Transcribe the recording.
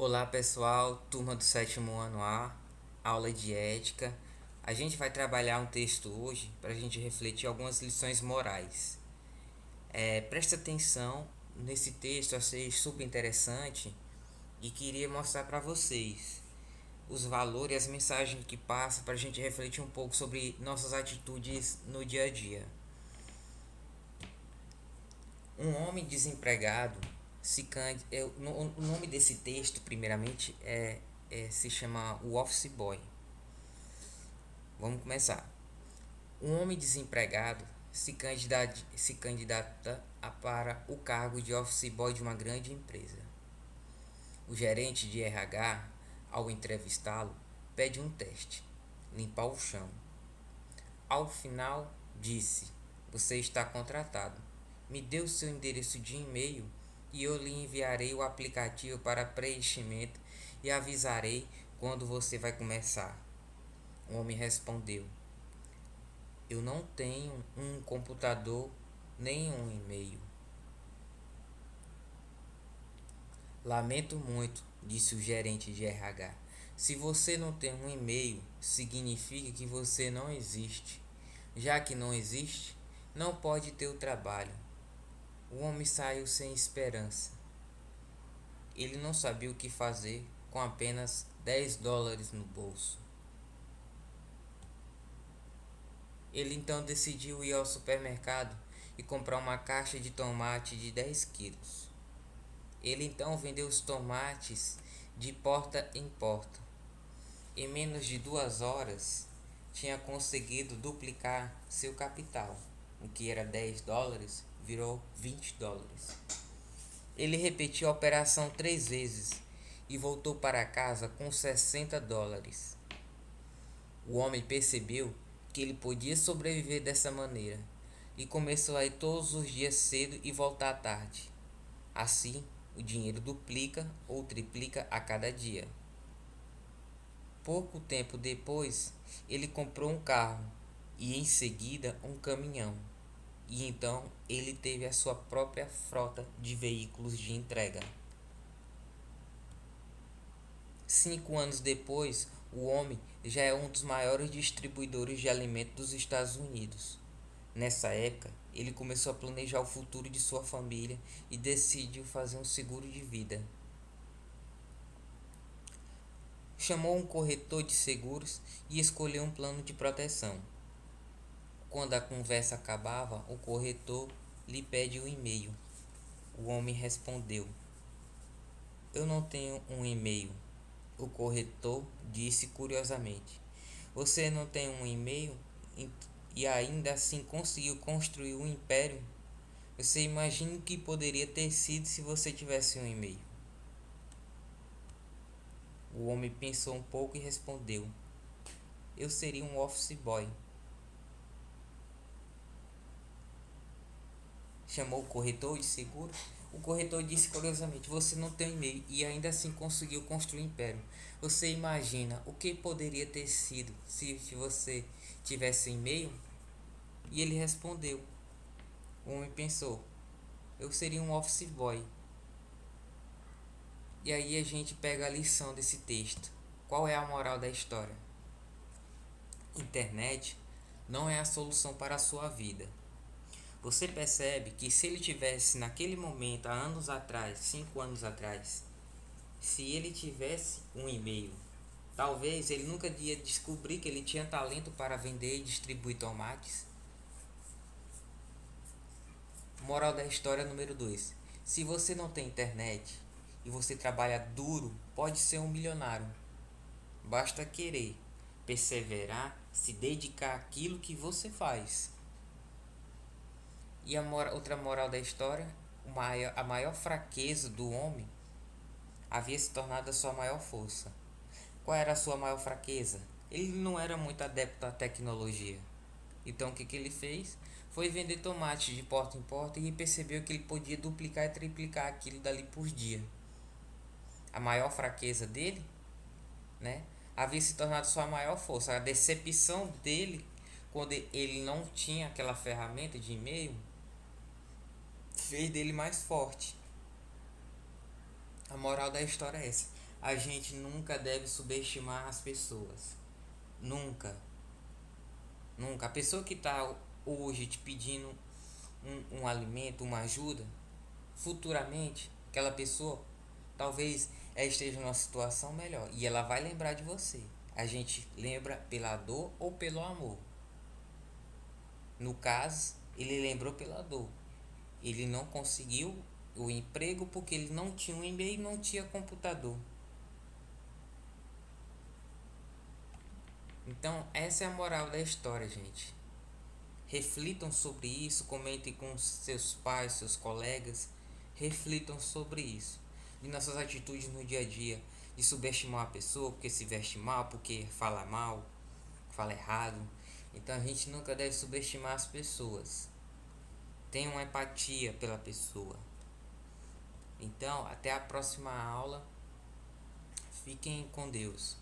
Olá pessoal, turma do sétimo ano A, aula de ética. A gente vai trabalhar um texto hoje para a gente refletir algumas lições morais. Presta atenção nesse texto, achei super interessante e queria mostrar para vocês os valores e as mensagens que passa para a gente refletir um pouco sobre nossas atitudes no dia a dia. Um homem desempregado o nome desse texto, primeiramente, se chama o Office Boy. Vamos começar. Um homem desempregado se candidata para o cargo de office boy de uma grande empresa. O gerente de RH, ao entrevistá-lo, pede um teste: limpar o chão. Ao final, disse: Você está contratado. Me dê o seu endereço de e-mail e eu lhe enviarei o aplicativo para preenchimento e avisarei quando você vai começar. O homem respondeu: Eu não tenho um computador nem um e-mail. Lamento muito, disse o gerente de RH. Se você não tem um e-mail, significa que você não existe. Já que não existe, não pode ter o trabalho. O homem saiu sem esperança. Ele não sabia o que fazer com apenas US$ 10 no bolso. Ele então decidiu ir ao supermercado e comprar uma caixa de tomate de 10 quilos. Ele então vendeu os tomates de porta em porta. Em menos de 2 horas, tinha conseguido duplicar seu capital. O que era US$ 10 virou US$ 20. Ele repetiu a operação 3 vezes e voltou para casa com US$ 60. O homem percebeu que ele podia sobreviver dessa maneira e começou a ir todos os dias cedo e voltar à tarde. Assim, o dinheiro duplica ou triplica a cada dia. Pouco tempo depois, ele comprou um carro e em seguida um caminhão. E então ele teve a sua própria frota de veículos de entrega. 5 anos depois, o homem já é um dos maiores distribuidores de alimentos dos Estados Unidos. Nessa época, ele começou a planejar o futuro de sua família e decidiu fazer um seguro de vida. Chamou um corretor de seguros e escolheu um plano de proteção. Quando a conversa acabava, o corretor lhe pede um e-mail. O homem respondeu: Eu não tenho um e-mail. O corretor disse curiosamente: Você não tem um e-mail e ainda assim conseguiu construir um império? Você imagina o que poderia ter sido se você tivesse um e-mail? O homem pensou um pouco e respondeu: Eu seria um office boy. Chamou o corretor de seguro. O corretor disse curiosamente: Você não tem e-mail e ainda assim conseguiu construir um império. Você imagina o que poderia ter sido se você tivesse e-mail? E ele respondeu: O homem pensou: Eu seria um office boy. E aí a gente pega a lição desse texto. Qual é a moral da história? Internet não é a solução para a sua vida. Você percebe que se ele tivesse naquele momento, há anos atrás, 5 anos atrás, se ele tivesse um e-mail, talvez ele nunca ia descobrir que ele tinha talento para vender e distribuir tomates. Moral da história número 2. Se você não tem internet e você trabalha duro, pode ser um milionário. Basta querer, perseverar, se dedicar àquilo que você faz. E outra moral da história, a maior fraqueza do homem havia se tornado a sua maior força. Qual era a sua maior fraqueza? Ele não era muito adepto à tecnologia. Então o que ele fez? Foi vender tomates de porta em porta e percebeu que ele podia duplicar e triplicar aquilo dali por dia. A maior fraqueza dele, né, havia se tornado sua maior força. A decepção dele, quando ele não tinha aquela ferramenta de e-mail, fez dele mais forte. A moral da história é essa. a gente nunca deve subestimar as pessoas. Nunca. Nunca. A pessoa que está hoje te pedindo um alimento, uma ajuda, futuramente, aquela pessoa talvez ela esteja numa situação melhor e ela vai lembrar de você. A gente lembra pela dor ou pelo amor. No caso, ele lembrou pela dor. Ele não conseguiu o emprego porque ele não tinha um e-mail e não tinha computador. Então, essa é a moral da história, gente. Reflitam sobre isso, comentem com seus pais, seus colegas. Reflitam sobre isso. De nossas atitudes no dia a dia. De subestimar a pessoa porque se veste mal, porque fala mal, fala errado. Então a gente nunca deve subestimar as pessoas. Tenha uma empatia pela pessoa. Então, até a próxima aula. Fiquem com Deus.